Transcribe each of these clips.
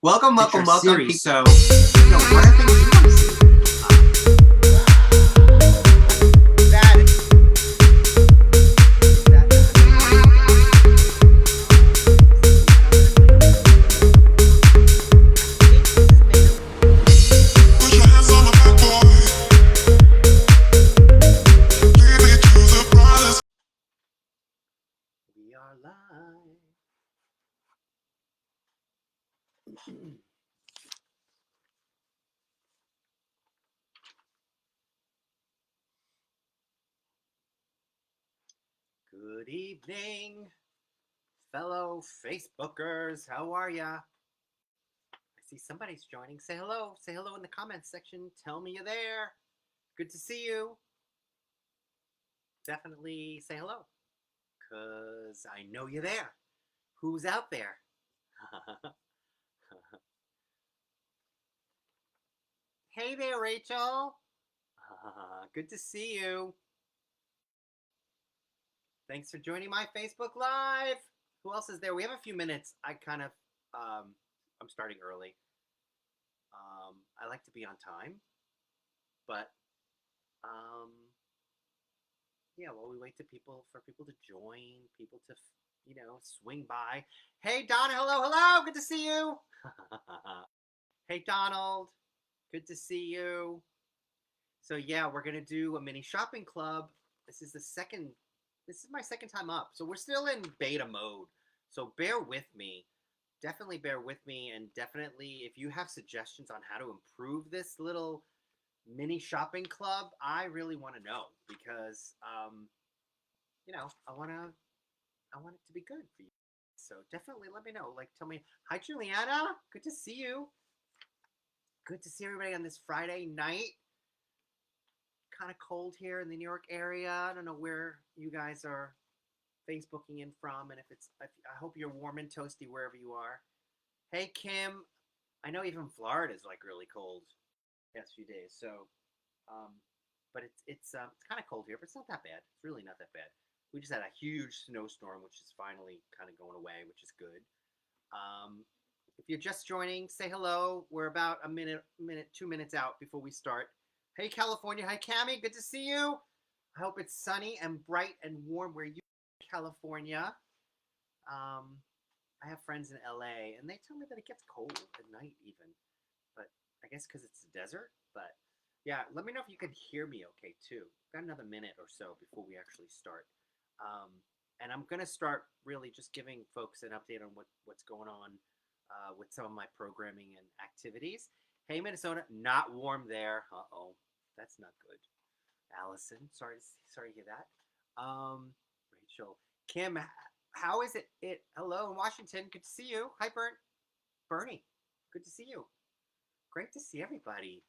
Welcome, Picture welcome. series. So, what are things you want to see? Put your hands on my back, boy. Lead me to the promised. We are live. Good evening, fellow Facebookers. How are ya? I see somebody's joining. Say hello. Say hello in the comments section. Tell me you're there. Good to see you. Definitely say hello, because I know you're there. Who's out there? Hey there, Rachel. Good to see you. Thanks for joining my Facebook Live. Who else is there? We have a few minutes. I'm starting early. I like to be on time, but yeah, while we wait for people to join, people to swing by. Hey, Don, hello, good to see you. Hey, Donald, good to see you. So yeah, we're gonna do a mini shopping club. This is my second time up, so we're still in beta mode. So bear with me. Definitely bear with me, and definitely if you have suggestions on how to improve this little mini shopping club, I really want to know, because I want it to be good for you. So definitely let me know. Like, tell me. Hi, Juliana. Good to see you. Good to see everybody on this Friday night. Kind of cold here in the New York area. I don't know where you guys are Facebooking in from, and I hope you're warm and toasty wherever you are. Hey, Kim. I know even Florida is like really cold the past few days. So, but it's kind of cold here, but it's not that bad. It's really not that bad. We just had a huge snowstorm, which is finally kind of going away, which is good. If you're just joining, say hello. We're about a minute, 2 minutes out before we start. Hey, California. Hi, Cami. Good to see you. I hope it's sunny and bright and warm where you are, California. I have friends in LA, and they tell me that it gets cold at night even. But I guess because it's a desert. But yeah, let me know if you can hear me okay, too. Got another minute or so before we actually start. And I'm going to start really just giving folks an update on what's going on with some of my programming and activities. Hey, Minnesota, not warm there. Uh-oh, that's not good. Allison, sorry to hear that. Rachel, Kim, how is it? Hello in Washington. Good to see you. Hi, Bernie. Good to see you. Great to see everybody.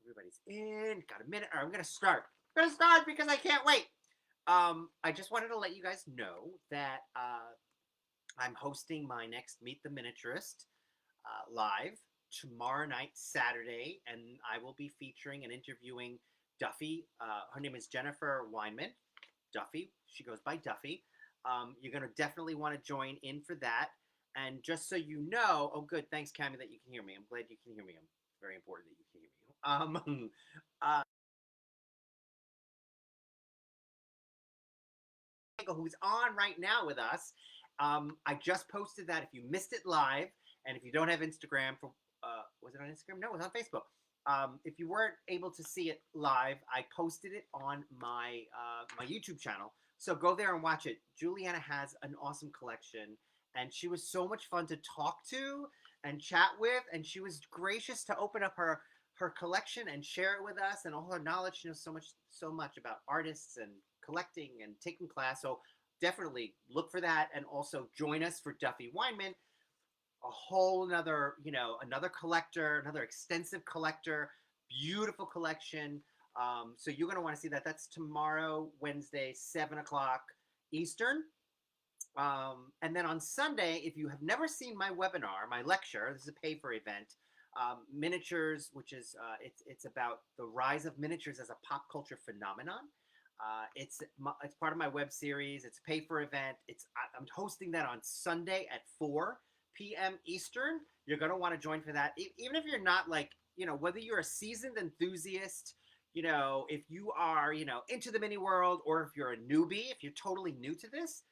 Everybody's in. Got a minute. All right, I'm going to start. Because I can't wait. I just wanted to let you guys know that I'm hosting my next Meet the Miniaturist live tomorrow night, Saturday, and I will be featuring and interviewing Duffy. Her name is Jennifer Weinman. Duffy. She goes by Duffy. You're going to definitely want to join in for that. And just so you know, oh, good. Thanks, Cammie, that you can hear me. I'm glad you can hear me. It's very important that you can hear me. Who's on right now with us. I just posted that if you missed it live, and if you don't have Instagram, was it on Instagram? No, it was on Facebook. If you weren't able to see it live, I posted it on my YouTube channel. So go there and watch it. Juliana has an awesome collection, and she was so much fun to talk to and chat with, and she was gracious to open up her collection and share it with us, and all her knowledge. She knows so much about artists and collecting and taking class. So definitely look for that, and also join us for Duffy Weinman, a whole another collector, another extensive collector, beautiful collection. So you're going to want to see that. That's tomorrow, Wednesday, 7:00 Eastern. And then on Sunday, if you have never seen my webinar, my lecture, this is a pay-for event, miniatures, which is it's about the rise of miniatures as a pop culture phenomenon. It's part of my web series. It's a pay-for event. I'm hosting that on Sunday at 4 p.m. Eastern. You're going to want to join for that. Even if you're not like, whether you're a seasoned enthusiast, if you are, into the mini world, or if you're a newbie, if you're totally new to this,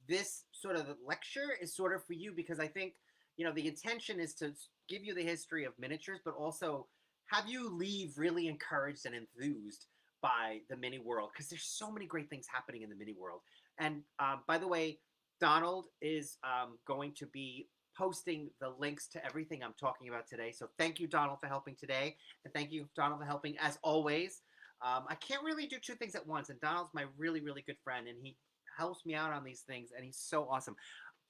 this sort of lecture is sort of for you, because I think, the intention is to give you the history of miniatures, but also have you leave really encouraged and enthused by the mini world, because there's so many great things happening in the mini world. And by the way, Donald is going to be posting the links to everything I'm talking about today. So thank you, Donald, for helping today. And thank you, Donald, for helping as always. I can't really do two things at once. And Donald's my really, really good friend. And he helps me out on these things. And he's so awesome.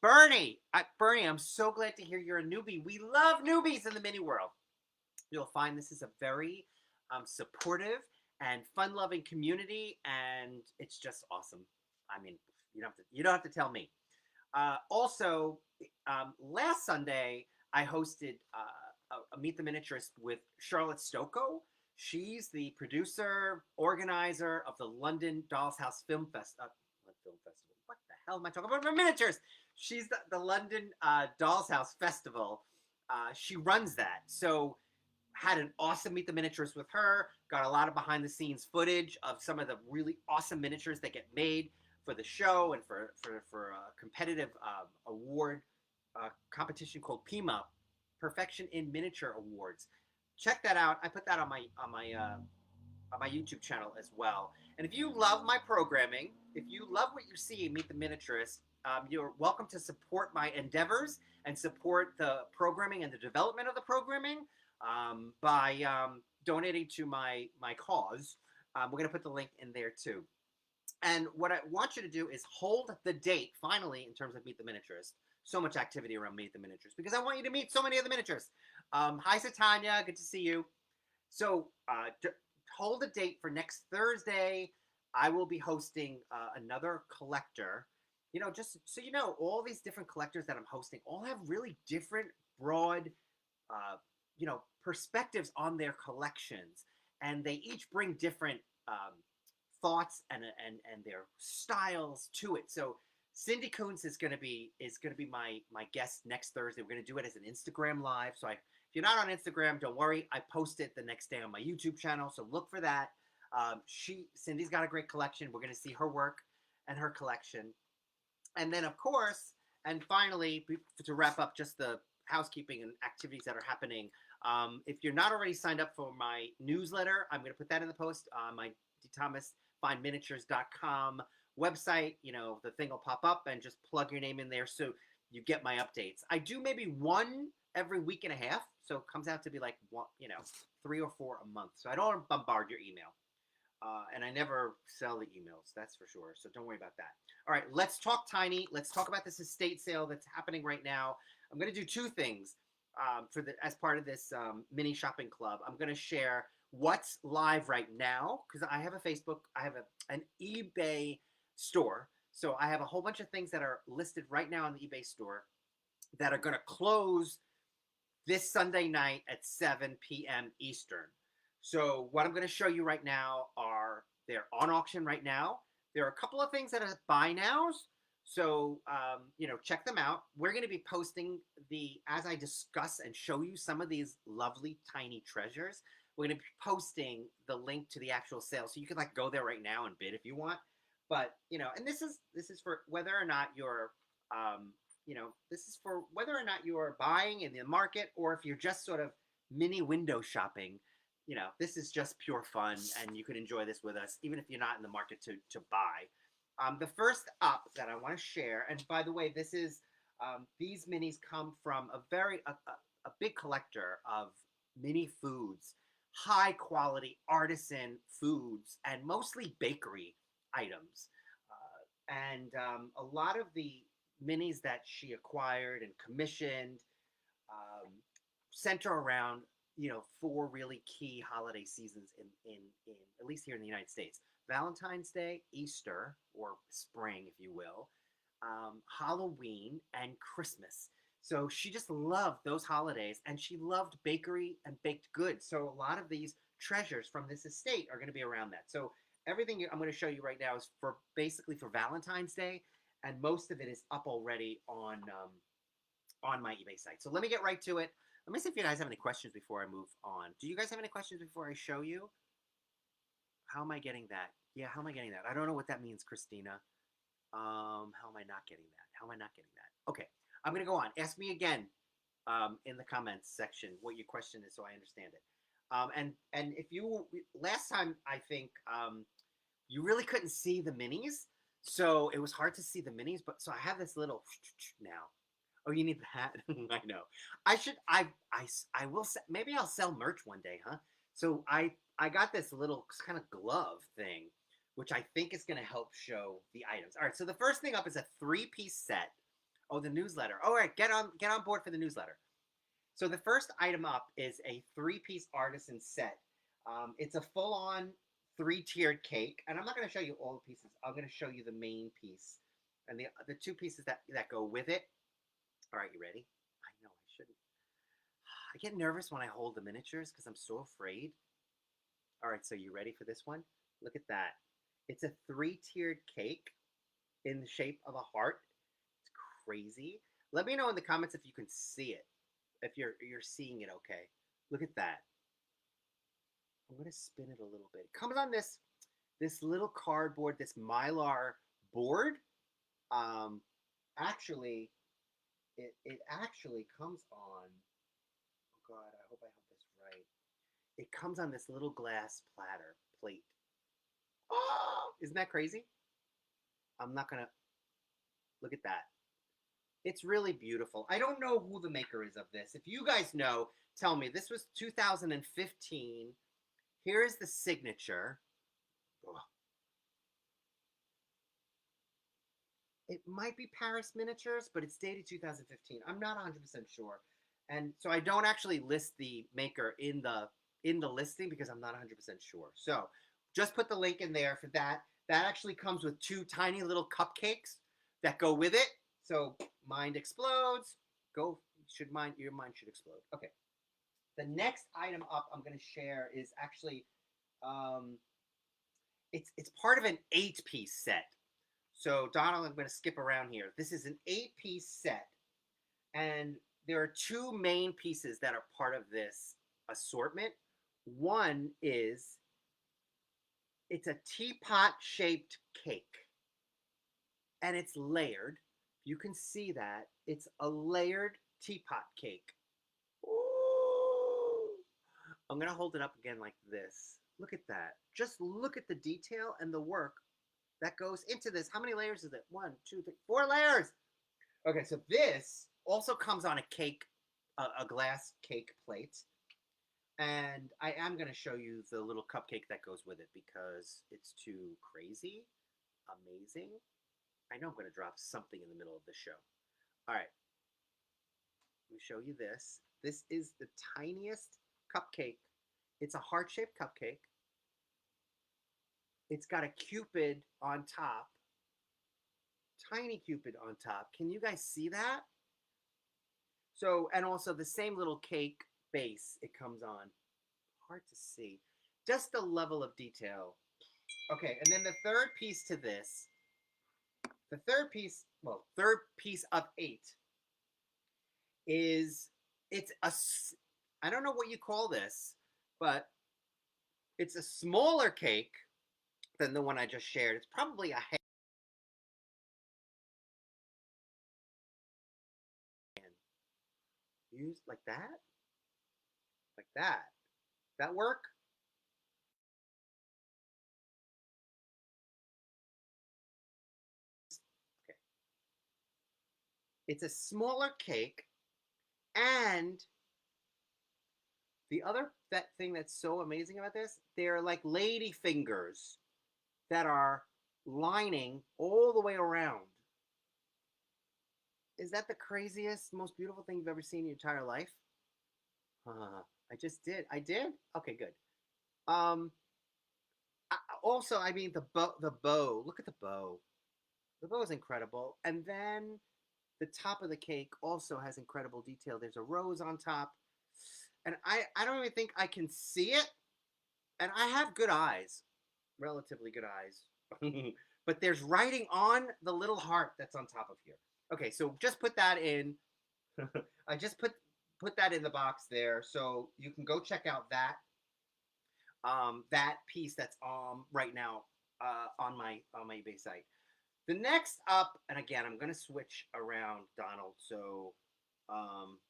Bernie, I'm so glad to hear you're a newbie. We love newbies in the mini world. You'll find this is a very supportive and fun-loving community. And it's just awesome. I mean, you don't have to tell me. Also, last Sunday, I hosted a Meet the Miniaturist with Charlotte Stocco. She's the producer, organizer of the London Dolls House Film Festival. What the hell am I talking about? For miniatures! She's the London Dolls House Festival. She runs that. So, had an awesome Meet the Miniaturist with her. Got a lot of behind-the-scenes footage of some of the really awesome miniatures that get made for the show, and for a competitive award competition called PIMA, Perfection in Miniature Awards. Check that out. I put that on my YouTube channel as well. And if you love my programming, if you love what you see in Meet the Miniaturist, you're welcome to support my endeavors and support the programming and the development of the programming by donating to my cause. We're going to put the link in there too. And what I want you to do is hold the date, finally, in terms of Meet the Miniaturist. So much activity around Meet the Miniaturist, because I want you to meet so many of the miniatures. Hi, Satanya. Good to see you. So hold the date for next Thursday. I will be hosting another collector. Just so you know, all these different collectors that I'm hosting all have really different, broad, perspectives on their collections. And they each bring different thoughts and their styles to it. So Cindy Coons is going to be my guest next Thursday. We're going to do it as an Instagram live. So if you're not on Instagram, don't worry. I post it the next day on my YouTube channel. So look for that. Cindy's got a great collection. We're going to see her work and her collection. And then, of course, and finally, to wrap up just the housekeeping and activities that are happening, if you're not already signed up for my newsletter, I'm going to put that in the post on my DThomasFineMiniatures.com website. The thing will pop up, and just plug your name in there so you get my updates. I do maybe one every week and a half, so it comes out to be like 3 or 4 a month. So I don't bombard your email. And I never sell the emails, that's for sure. So don't worry about that. All right, let's talk tiny. Let's talk about this estate sale that's happening right now. I'm going to do two things as part of this mini shopping club. I'm going to share what's live right now, because I have a Facebook, I have an eBay store. So I have a whole bunch of things that are listed right now on the eBay store that are going to close this Sunday night at 7 p.m. Eastern. So what I'm going to show you right now they're on auction right now. There are a couple of things that are buy nows. So, check them out. We're going to be posting as I discuss and show you some of these lovely tiny treasures, we're going to be posting the link to the actual sale. So you can go there right now and bid if you want. But, and this is for whether or not you're, this is for whether or not you're buying in the market, or if you're just sort of mini window shopping. This is just pure fun, and you can enjoy this with us, even if you're not in the market to buy. The first up that I want to share, and by the way, this is these minis come from a big collector of mini foods, high quality artisan foods, and mostly bakery items. And a lot of the minis that she acquired and commissioned center around 4 really key holiday seasons in at least here in the United States: Valentine's Day, Easter, or spring, if you will, Halloween, and Christmas. So she just loved those holidays, and she loved bakery and baked goods. So a lot of these treasures from this estate are going to be around that. So everything I'm going to show you right now is basically for Valentine's Day, and most of it is up already on on my eBay site. So let me get right to it. Let me see if you guys have any questions before I move on. Do you guys have any questions before I show you? How am I getting that? Yeah, how am I getting that? I don't know what that means, Christina. How am I not getting that? How am I not getting that? Okay, I'm gonna go on. Ask me again in the comments section what your question is so I understand it. And if you last time I think you really couldn't see the minis, so it was hard to see the minis. But so I have this little now. Oh, you need that? I know. I should. I will. Maybe I'll sell merch one day, huh? So I got this little kind of glove thing, which I think is going to help show the items. All right. So the first thing up is a 3-piece set. Oh, the newsletter. All right. Get on board for the newsletter. So the first item up is a 3-piece artisan set. It's a full-on 3-tiered cake, and I'm not going to show you all the pieces. I'm going to show you the main piece and the 2 pieces that go with it. All right, you ready? I know I shouldn't. I get nervous when I hold the miniatures because I'm so afraid. All right, so you ready for this one? Look at that. It's a 3-tiered cake in the shape of a heart. It's crazy. Let me know in the comments if you can see it. If you're seeing it okay. Look at that. I'm going to spin it a little bit. It comes on this little cardboard, this mylar board. Actually, it actually comes on, oh God, I hope I have this right. It comes on this little glass plate. Oh, isn't that crazy? I'm not going to, look at that. It's really beautiful. I don't know who the maker is of this. If you guys know, tell me. This was 2015. Here is the signature. Oh. It might be Paris Miniatures, but it's dated 2015. I'm not 100% sure. And so I don't actually list the maker in the listing because I'm not 100% sure. So just put the link in there for that. That actually comes with 2 tiny little cupcakes that go with it. So mind explodes. Your mind should explode. Okay. The next item up I'm going to share is actually it's part of an 8-piece set. So Donald, I'm going to skip around here. This is an 8-piece set, and there are 2 main pieces that are part of this assortment. One is it's a teapot shaped cake, and it's layered. You can see that it's a layered teapot cake. Ooh. I'm going to hold it up again like this. Look at that. Just look at the detail and the work that goes into this. How many layers is it? 1, 2, 3, 4 layers. Okay, so this also comes on a cake, a glass cake plate. And I am going to show you the little cupcake that goes with it because it's too crazy, amazing. I know I'm going to drop something in the middle of the show. All right. Let me show you this. This is the tiniest cupcake. It's a heart-shaped cupcake. It's got a Cupid on top. Tiny Cupid on top. Can you guys see that? So, and also the same little cake base it comes on. Hard to see. Just the level of detail. Okay, and then the third piece to this, third piece of 8 is, I don't know what you call this, but it's a smaller cake than the one I just shared. It's probably a hand. Use like that? Like that. That work? Okay. It's a smaller cake, and the other thing that's so amazing about this, they're like lady fingers that are lining all the way around. Is that the craziest, most beautiful thing you've ever seen in your entire life? I just did. I did? Okay, good. Also, I mean, the bow. Look at the bow. The bow is incredible. And then the top of the cake also has incredible detail. There's a rose on top. And I don't even think I can see it. And I have good eyes. Relatively good eyes. But there's writing on the little heart that's on top of here. Okay, so just put that in. I just put that in the box there, so you can go check out that piece that's right now on my eBay site. The next up, and again, I'm gonna switch around, Donald, so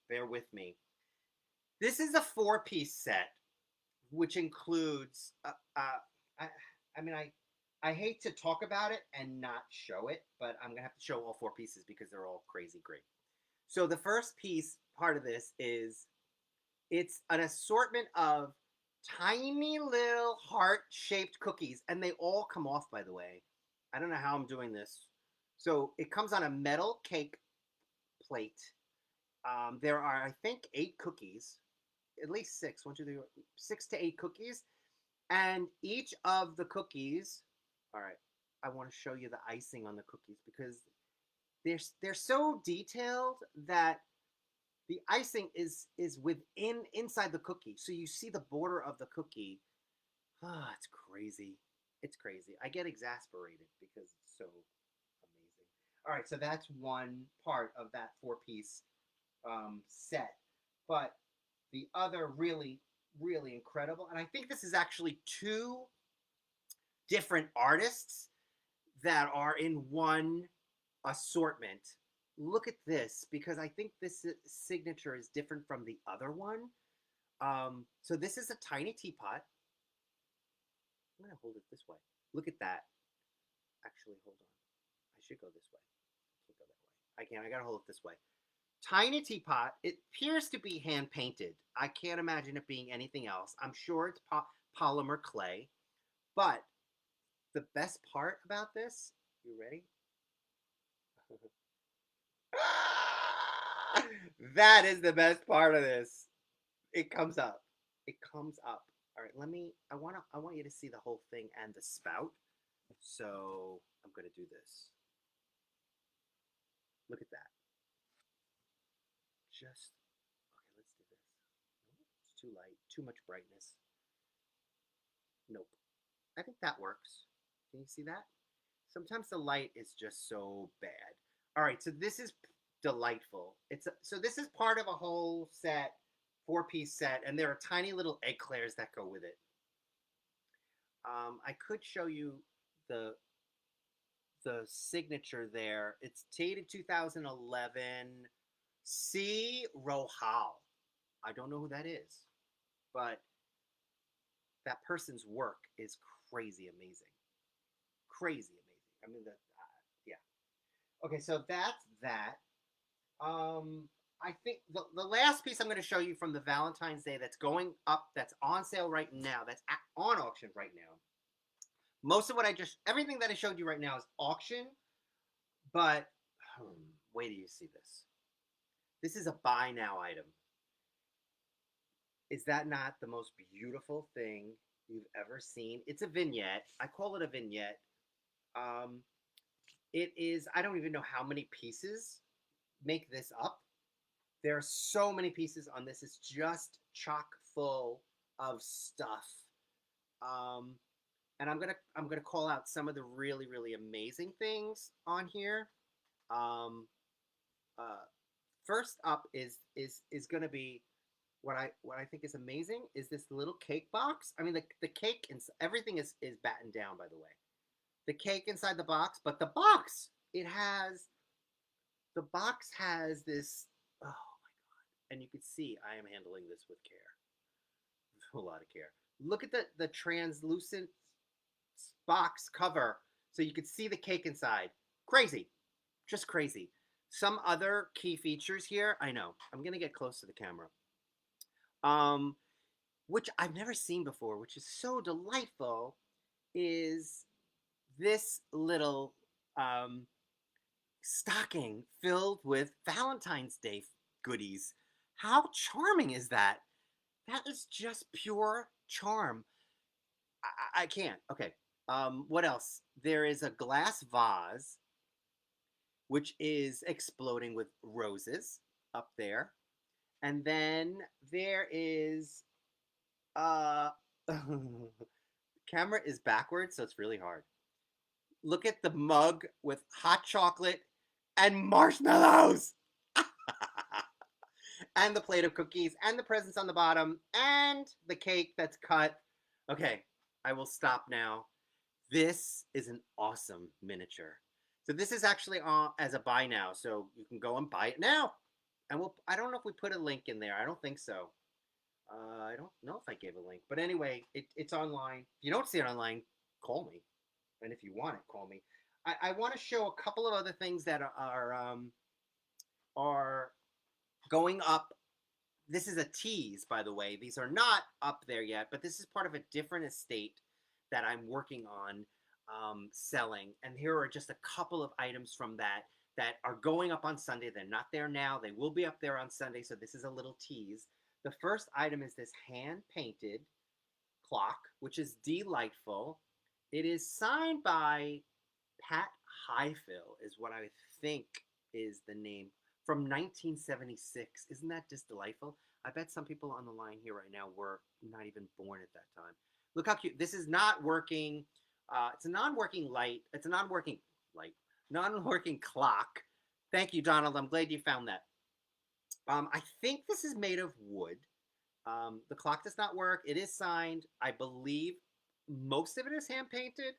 bear with me. This is a 4-piece set, which includes I I mean I hate to talk about it and not show it, but I'm gonna have to show all 4 pieces because they're all crazy great. So the first piece part of this is it's an assortment of tiny little heart-shaped cookies, and they all come off, by the way. I don't know how I'm doing this. So it comes on a metal cake plate. There are, I think, 8 cookies, at least 6. 1, 2, 3, 6 to 8 cookies, and each of the cookies. All right, I want to show you the icing on the cookies because they're so detailed that the icing is inside the cookie, so you see the border of the cookie. Ah, it's crazy. It's crazy. I get exasperated because it's so amazing. All right, so that's one part of that 4-piece set. But the other really, really incredible, and I think this is actually 2 different artists that are in one assortment. Look at this, because I think this signature is different from the other one. So this is a tiny teapot. I'm going to hold it this way. Look at that. Actually, hold on. I should go this way. I can't go that way. I can't. I got to hold it this way. Tiny teapot. It appears to be hand painted. I can't imagine it being anything else. I'm sure it's polymer clay. But the best part about this, you ready? That is the best part of this. It comes up. It comes up. All right, I want you to see the whole thing and the spout. So I'm gonna do this. Look at that. Just okay. Let's do this. It's too light. Too much brightness. Nope. I think that works. Can you see that? Sometimes the light is just so bad. All right, so this is delightful. So this is part of a whole set, 4-piece set, and there are tiny little eclairs that go with it. I could show you the signature there. It's dated 2011. C. Rohal. I don't know who that is, but that person's work is crazy amazing. Crazy amazing. I mean, yeah. Okay, so that's that. I think the last piece I'm going to show you from the Valentine's Day that's going up, that's on sale right now, that's on auction right now. Most of everything that I showed you right now is auction, but wait till you see this. This is a buy now item. Is that not the most beautiful thing you've ever seen? It's a vignette. I call it a vignette. It is, I don't even know how many pieces make this up. There are so many pieces on this. It's just chock full of stuff. And I'm gonna call out some of the really, really amazing things on here. First up is gonna be what I think is amazing is this little cake box. I mean the cake and everything is battened down, by the way. The cake inside the box, but the box has this. Oh my god! And you can see I am handling this with care, a lot of care. Look at the translucent box cover, so you can see the cake inside. Crazy, just crazy. Some other key features here. I know I'm gonna get close to the camera. Which I've never seen before, which is so delightful, is this little stocking filled with Valentine's Day goodies. How charming is that? That is just pure charm. I can't. Okay. What else? There is a glass vase, which is exploding with roses up there. And then there is camera is backwards, so it's really hard. Look at the mug with hot chocolate and marshmallows. and the plate of cookies and the presents on the bottom and the cake that's cut. Okay, I will stop now. This is an awesome miniature. So this is actually on as a buy now, so you can go and buy it now. And I don't know if we put a link in there. I don't think so. I don't know if I gave a link, but anyway, it's online. If you don't see it online, call me, and if you want it, call me. I want to show a couple of other things that are going up. This is a tease, by the way. These are not up there yet, but this is part of a different estate that I'm working on selling. And here are just a couple of items from that are going up on Sunday. They're not there now. They will be up there on Sunday, so this is a little tease. The first item is this hand-painted clock, which is delightful. It is signed by Pat Highfill, is what I think is the name, from 1976. Isn't that just delightful? I bet some people on the line here right now were not even born at that time. Look how cute. This is not working. It's a non-working light. It's a non-working light. Non-working clock. Thank you, Donald. I'm glad you found that. I think this is made of wood. The clock does not work. It is signed. I believe most of it is hand-painted,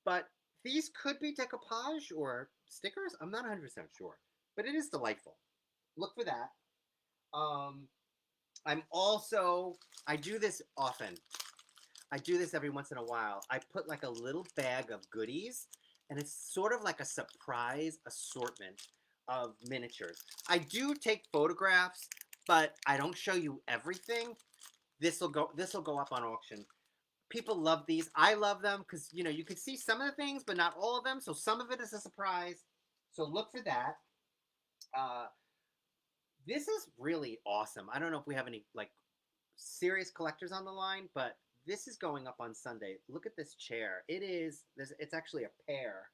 but these could be decoupage or stickers. I'm not 100% sure, but it is delightful. Look for that. I do this often. I do this every once in a while. I put like a little bag of goodies, and it's sort of like a surprise assortment of miniatures. I do take photographs, but I don't show you everything. This will go up on auction. People love these. I love them because you can see some of the things, but not all of them. So some of it is a surprise. So look for that. This is really awesome. I don't know if we have any like serious collectors on the line, but this is going up on Sunday. Look at this chair. It's actually a pair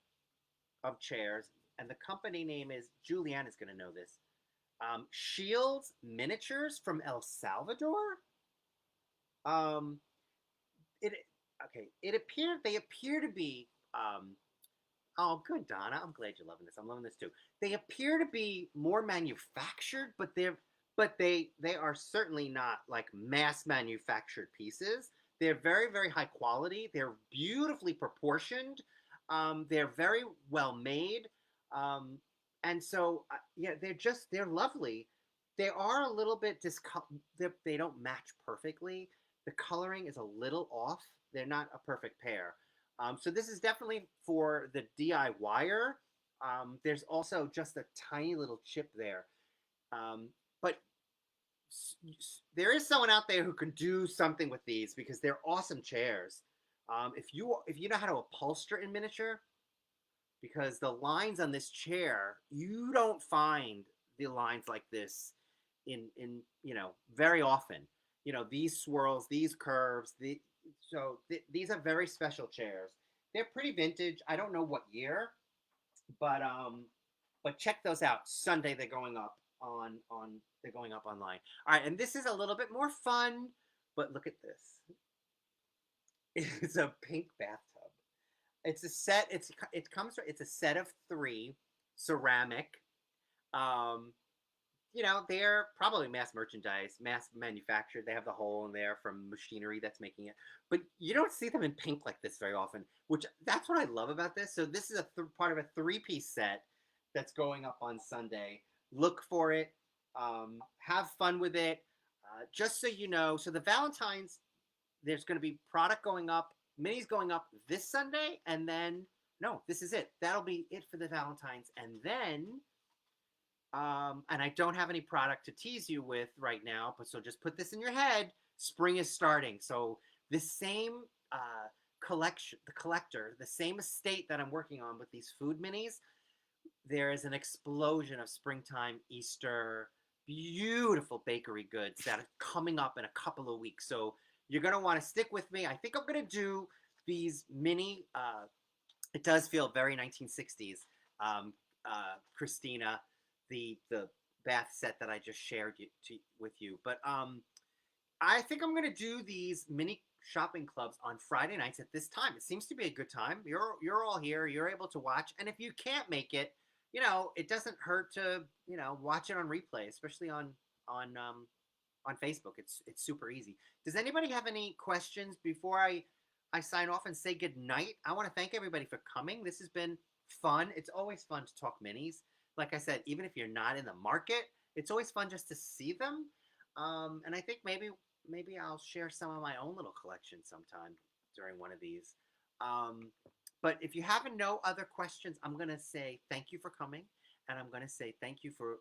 of chairs, and the company name is, Julianne is going to know this, Shields Miniatures from El Salvador. They appear to be, oh, good, Donna. I'm glad you're loving this. I'm loving this too. They appear to be more manufactured, but they are certainly not like mass manufactured pieces. They're very, very high quality. They're beautifully proportioned. They're very well made. And so, yeah, they're lovely. They are a little bit they don't match perfectly. The coloring is a little off. They're not a perfect pair. So this is definitely for the DIYer. There's also just a tiny little chip there. But there is someone out there who can do something with these because they're awesome chairs. If you know how to upholster in miniature, because the lines on this chair, you don't find the lines like this in very often. These swirls, these curves, these are very special chairs. They're pretty vintage. I don't know what year, but check those out. Sunday they're going up they're going up online. All right, and this is a little bit more fun, but look at this. It's a pink bathtub. It's a set. It's a set of 3 ceramic. They're probably mass merchandise, mass manufactured. They have the hole in there from machinery that's making it. But you don't see them in pink like this very often, that's what I love about this. So this is part of a 3-piece set that's going up on Sunday. Look for it. Have fun with it. Just so you know, so the Valentine's, there's going to be product going up, minis going up this Sunday, and then, no, this is it. That'll be it for the Valentine's. And then, and I don't have any product to tease you with right now, but so just put this in your head. Spring is starting. So the same collector, the same estate that I'm working on with these food minis, there is an explosion of springtime, Easter, beautiful bakery goods that are coming up in a couple of weeks. So you're going to want to stick with me. I think I'm going to do these mini, it does feel very 1960s, Christina, the bath set that I just shared with you. But I think I'm going to do these mini shopping clubs on Friday nights at this time. It seems to be a good time. You're all here. You're able to watch. And if you can't make it, it doesn't hurt to, watch it on replay, especially on on Facebook. It's super easy. Does anybody have any questions before I sign off and say good night? I want to thank everybody for coming. This has been fun. It's always fun to talk minis. Like I said, even if you're not in the market, it's always fun just to see them. And I think maybe I'll share some of my own little collection sometime during one of these. But if you have no other questions, I'm gonna say thank you for coming, and I'm gonna say thank you for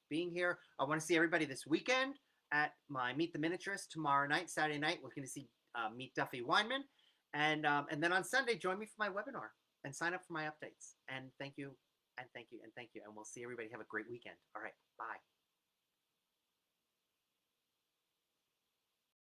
being here. I want to see everybody this weekend at my Meet the Miniaturist tomorrow night, Saturday night. We're going to see Meet Duffy Weinman, and then on Sunday, join me for my webinar and sign up for my updates. And thank you, and thank you, and thank you, and we'll see everybody. Have a great weekend. All right, bye.